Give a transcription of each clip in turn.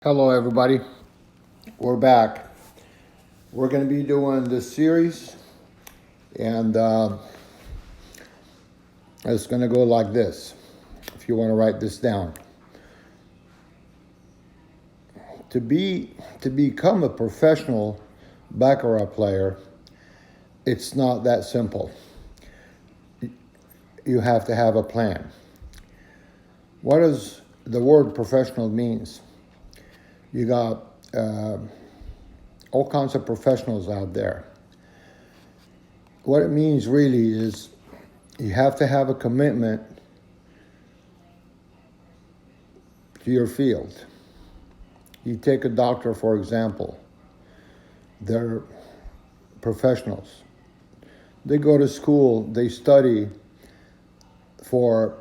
Hello, everybody. We're back. We're going to be doing this series, and it's going to go like this. If you want to write this down, to become a professional Baccarat player, it's not that simple. You have to have a plan. What does the word professional means? You got all kinds of professionals out there. What it means really is you have to have a commitment to your field. You take a doctor, for example. They're professionals. They go to school, they study for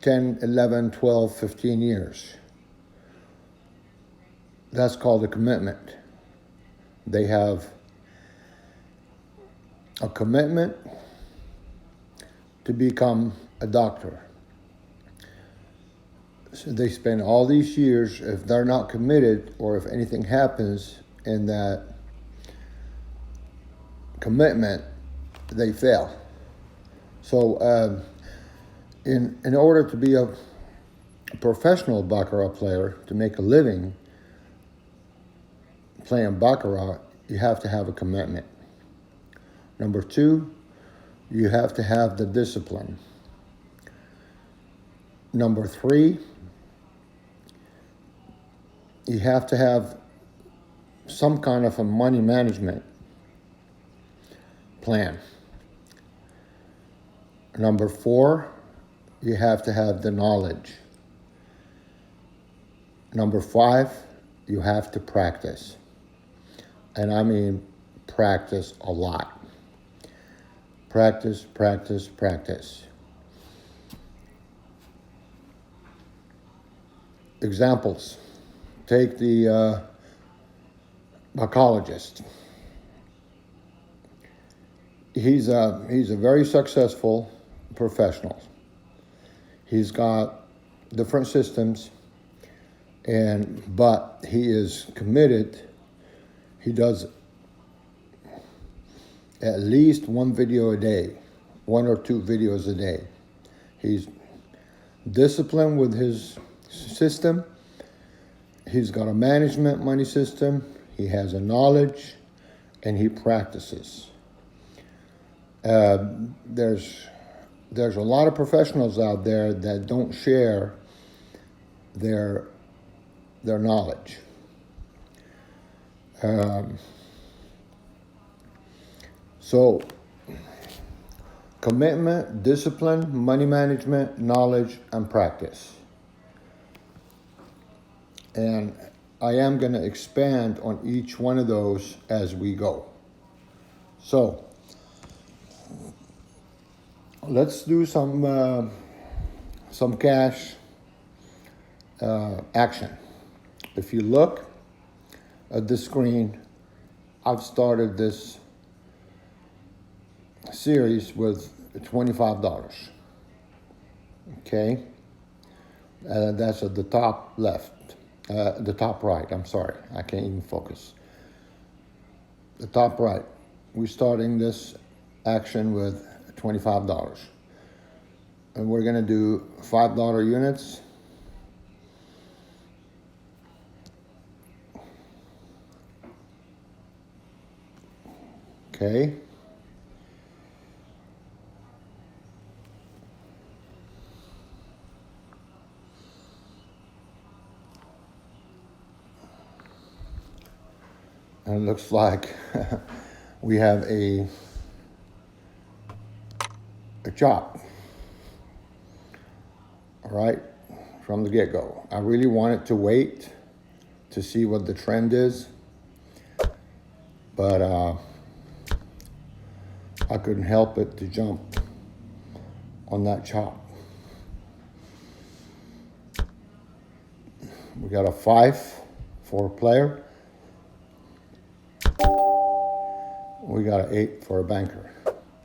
10, 11, 12, 15 years. That's called a commitment. They have a commitment to become a doctor. So they spend all these years. If they're not committed, or if anything happens in that commitment, they fail. So in order to be a professional Baccarat player, to make a living playing Baccarat, you have to have a commitment. Number two, you have to have the discipline. Number three, you have to have some kind of a money management plan. Number four, you have to have the knowledge. Number five, you have to practice. And I mean practice a lot. Practice, practice, practice. Examples. Take the baccologist. He's a very successful professional. He's got different systems, but he is committed. He does at least one video a day, one or two videos a day. He's disciplined with his system. He's got a management money system. He has a knowledge, and he practices. There's a lot of professionals out there that don't share their knowledge. So commitment, discipline, money management, knowledge, and practice. And I am going to expand on each one of those as we go. So let's do some cash action. If you look at the screen, I've started this series with $25. Okay, that's at the top left, the top right. I'm sorry, I can't even focus. The top right. We're starting this action with $25, and we're going to do $5 units. Okay. And it looks like we have a chop. All right, from the get-go. I really wanted to wait to see what the trend is, but I couldn't help it to jump on that chop. We got a 5 for a player. We got an 8 for a banker.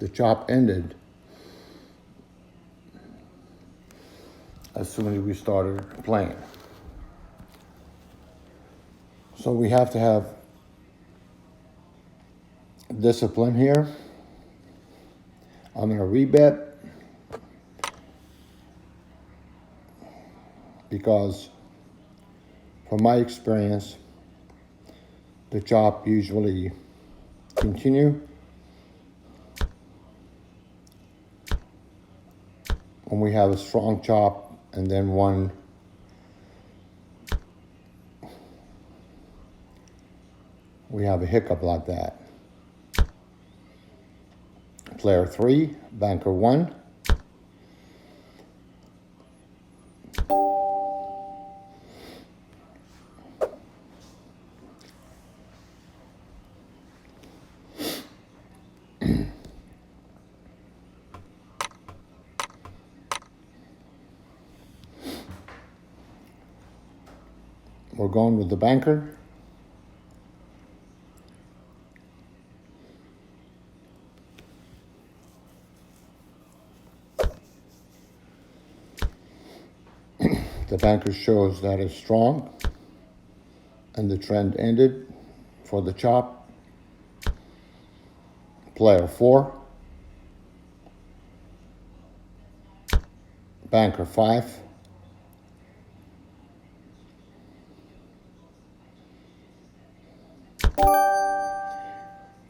The chop ended as soon as we started playing. So we have to have discipline here. I'm going to rebet because from my experience, the chop usually continue when we have a strong chop and then one we have a hiccup like that. Player 3, banker 1. We're going with the banker. The banker shows that it's strong and the trend ended for the chop. Player 4, banker 5,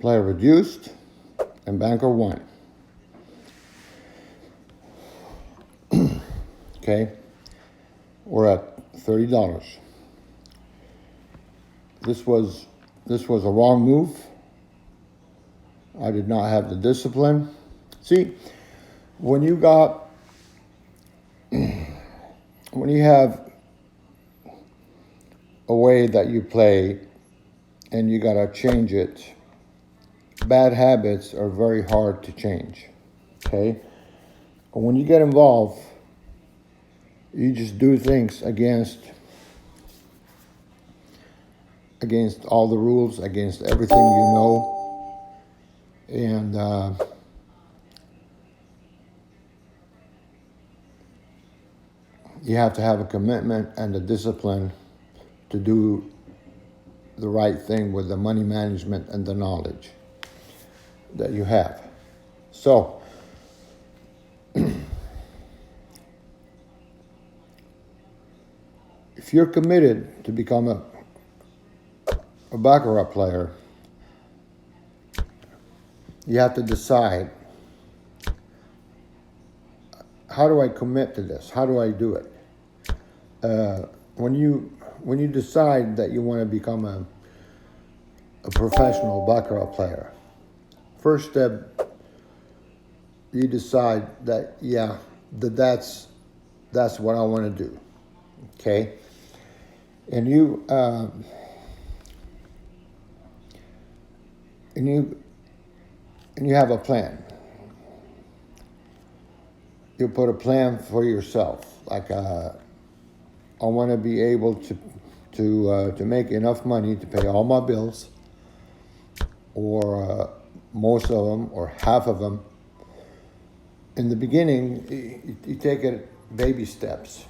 player reduced, and banker 1. Okay, we're at $30. This was a wrong move. I did not have the discipline. See, when you have a way that you play and you gotta change it, bad habits are very hard to change, okay? But when you get involved, you just do things against all the rules, against everything you know, and you have to have a commitment and a discipline to do the right thing with the money management and the knowledge that you have. So, if you're committed to become a Baccarat player, you have to decide, how do I commit to this? How do I do it? When you decide that you want to become a professional Baccarat player, first step, you decide that, yeah, that's what I want to do, okay? And you have a plan. You put a plan for yourself, like I want to be able to make enough money to pay all my bills, or most of them, or half of them. In the beginning, you take it baby steps.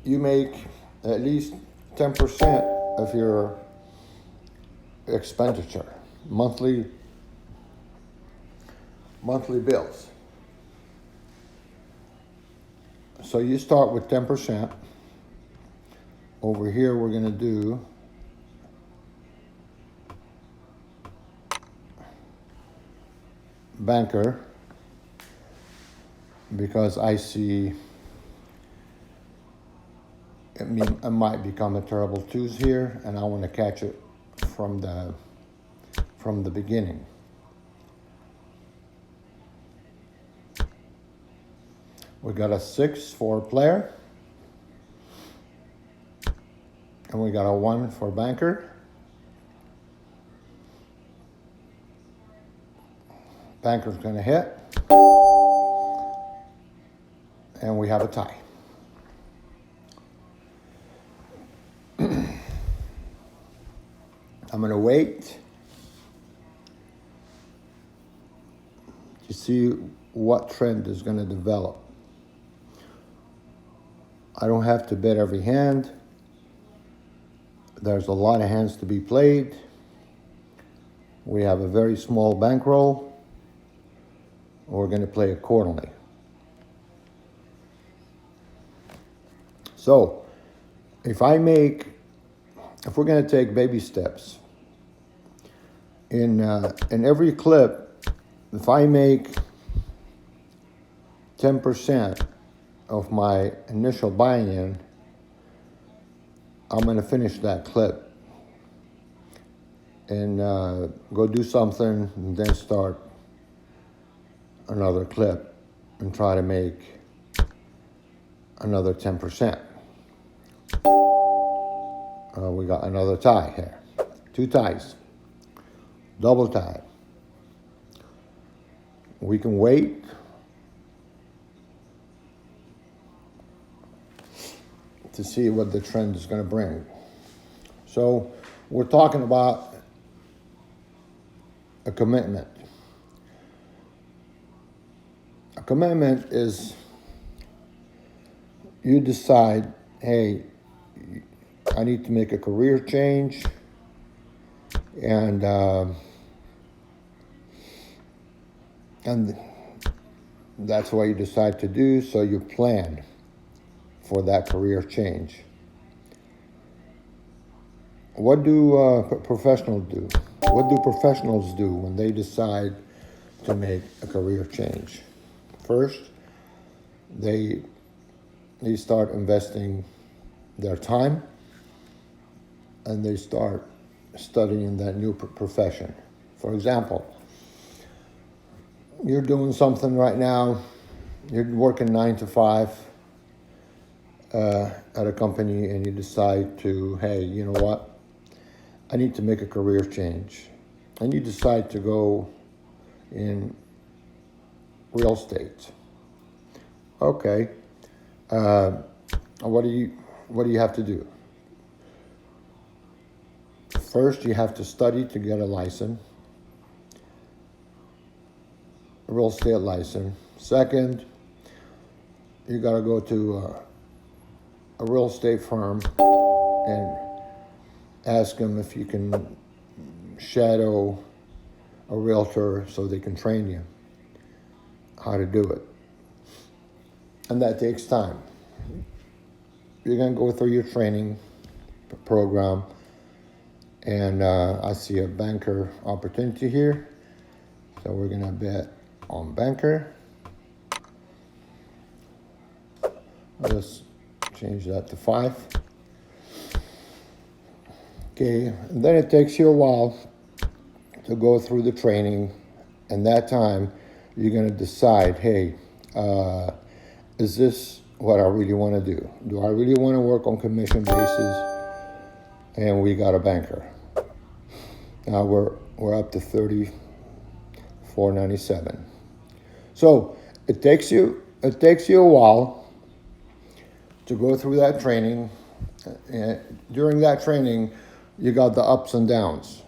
You make at least 10% of your expenditure, monthly bills. So you start with 10%. Over here we're going to do banker, because I see it might become a terrible twos here, and I want to catch it from the beginning. We got a 6 for player, and we got a 1 for banker. Banker's going to hit, and we have a tie. I'm going to wait to see what trend is going to develop. I don't have to bet every hand. There's a lot of hands to be played. We have a very small bankroll. We're going to play accordingly. So, if we're going to take baby steps, in every clip, if I make 10% of my initial buy-in, I'm going to finish that clip and go do something and then start another clip and try to make another 10%. We got another tie here. 2 ties. Double tie. We can wait. To see what the trend is going to bring. So we're talking about a commitment. A commitment is you decide, hey, I need to make a career change, and that's what you decide to do, so you plan for that career change. What do professionals do? What do professionals do when they decide to make a career change? First, they start investing their time, and they start studying that new profession. For example, you're doing something right now, you're working 9 to 5, at a company, and you decide to, hey, you know what? I need to make a career change. And you decide to go in real estate. Okay. What do you have to do? First, you have to study to get a license, a real estate license. Second, you got to go to a real estate firm and ask them if you can shadow a realtor so they can train you how to do it. And that takes time. You're going to go through your training program, and I see a banker opportunity here. So we're going to bet on banker. Let's change that to 5. Okay, and then it takes you a while to go through the training, and that time you're going to decide, hey, is this what I really want to do? Do I really want to work on commission basis? And we got a banker. Now we're up to 34.97. So it takes you a while to go through that training. And during that training, you got the ups and downs.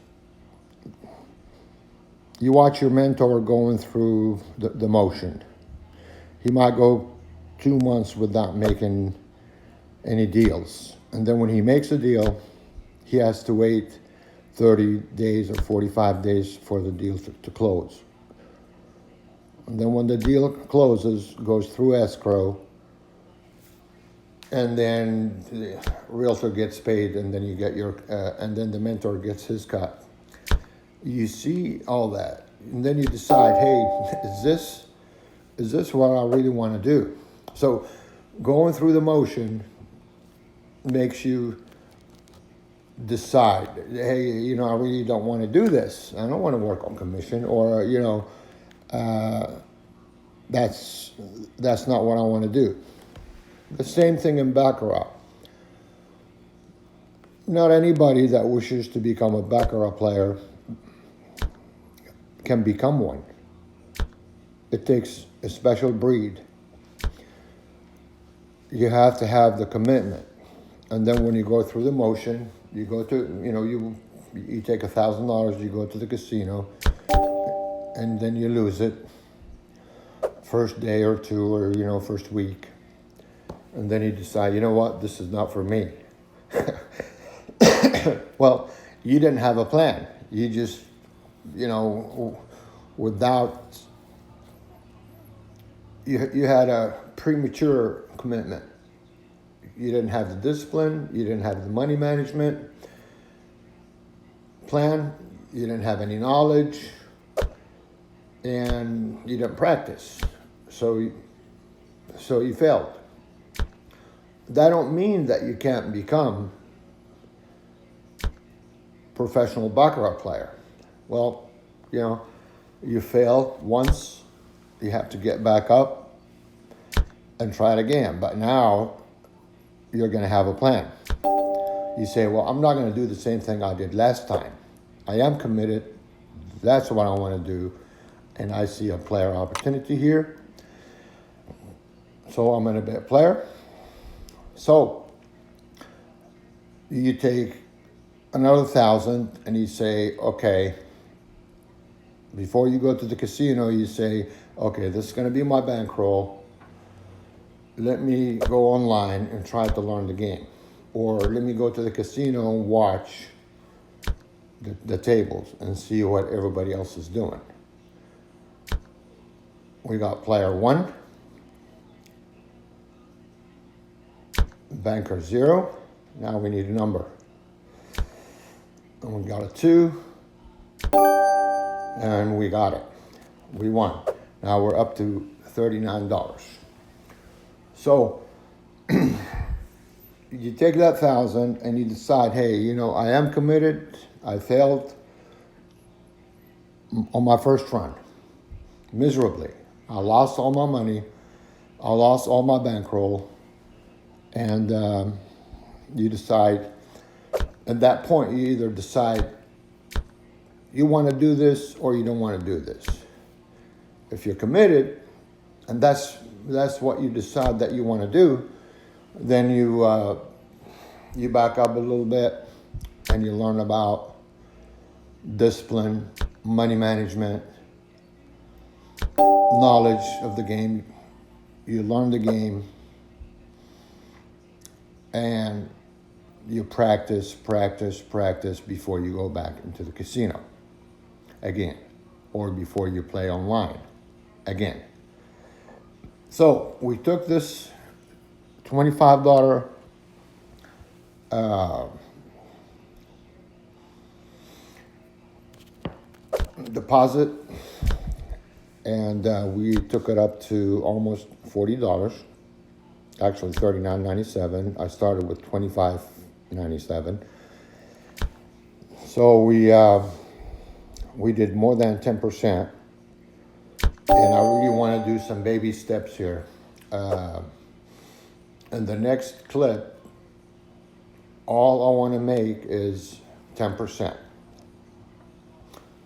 You watch your mentor going through the motion. He might go 2 months without making any deals. And then when he makes a deal, he has to wait 30 days or 45 days for the deal to close. And then when the deal closes, goes through escrow, and then the realtor gets paid, and then you get your, and then the mentor gets his cut. You see all that, and then you decide, hey, is this what I really want to do? So going through the motion makes you decide, hey, you know, I really don't want to do this. I don't want to work on commission, or, you know, that's not what I want to do. The same thing in Baccarat. Not anybody that wishes to become a Baccarat player can become one. It takes a special breed. You have to have the commitment. And then when you go through the motion, you go to, you know, you take $1,000, you go to the casino, and then you lose it first day or two, or, you know, first week. And then you decide, you know what, this is not for me. Well, you didn't have a plan. You just, you know, without, you had a premature commitment. You didn't have the discipline, you didn't have the money management plan, you didn't have any knowledge, and you didn't practice. So you failed. That don't mean that you can't become professional Baccarat player. Well, you know, you failed once, you have to get back up and try it again. But now you're going to have a plan. You say, well, I'm not going to do the same thing I did last time. I am committed. That's what I want to do. And I see a player opportunity here. So I'm going to be a player. So you take another 1,000 and you say, okay, before you go to the casino, you say, okay, this is going to be my bankroll. Let me go online and try to learn the game. Or let me go to the casino and watch the tables and see what everybody else is doing. We got player 1, banker 0. Now we need a number. And we got a 2. And we got it. We won. Now we're up to $39. So you take that 1,000 and you decide, hey, you know, I am committed. I failed on my first run miserably. I lost all my money. I lost all my bankroll. And you decide, at that point, you either decide you want to do this or you don't want to do this. If you're committed, and that's what you decide that you want to do, then you back up a little bit and you learn about discipline, money management, knowledge of the game. You learn the game and you practice before you go back into the casino again, or before you play online again. So we took this $25 deposit, and we took it up to almost $40. Actually $39.97. I started with $25.97. So we did more than 10%, and I really want to do some baby steps here. In the next clip, all I want to make is 10%.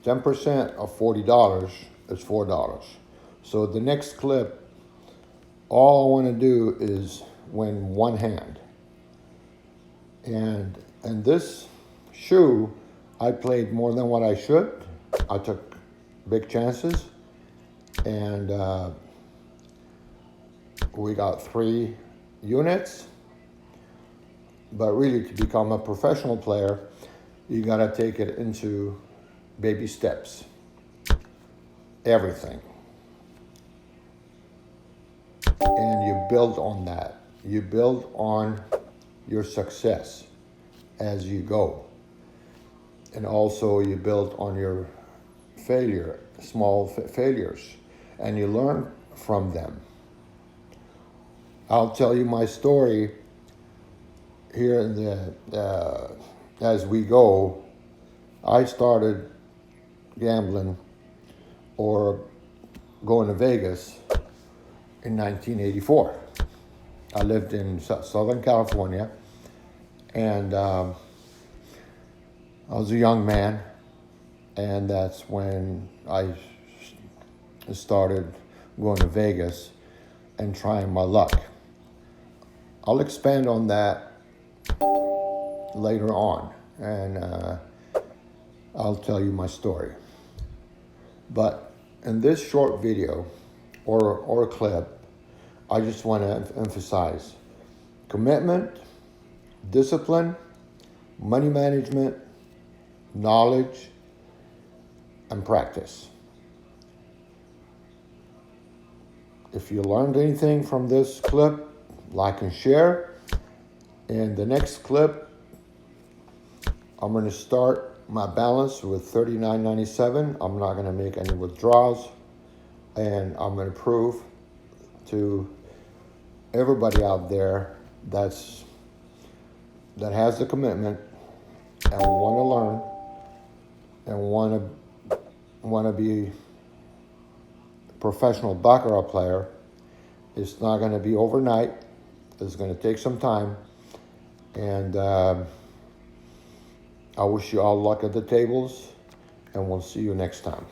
10% of $40 is $4. So the next clip, all I want to do is win one hand. And in this shoe, I played more than what I should. I took big chances, and we got 3 units. But really, to become a professional player, you got to take it into baby steps. Everything. And you build on that. You build on your success as you go. And also you build on your small failures, and you learn from them. I'll tell you my story here in as we go. I started gambling or going to Vegas in 1984. I lived in Southern California, and I was a young man, and that's when I started going to Vegas and trying my luck. I'll expand on that later on, and I'll tell you my story. But in this short video or clip, I just want to emphasize commitment, discipline, money management, knowledge, and practice. If you learned anything from this clip, like and share. In the next clip, I'm going to start my balance with $39.97. I'm not going to make any withdrawals, and I'm going to prove to everybody out there that has the commitment and want to learn and want to be a professional Baccarat player. It's not going to be overnight. It's going to take some time, and I wish you all luck at the tables, and we'll see you next time.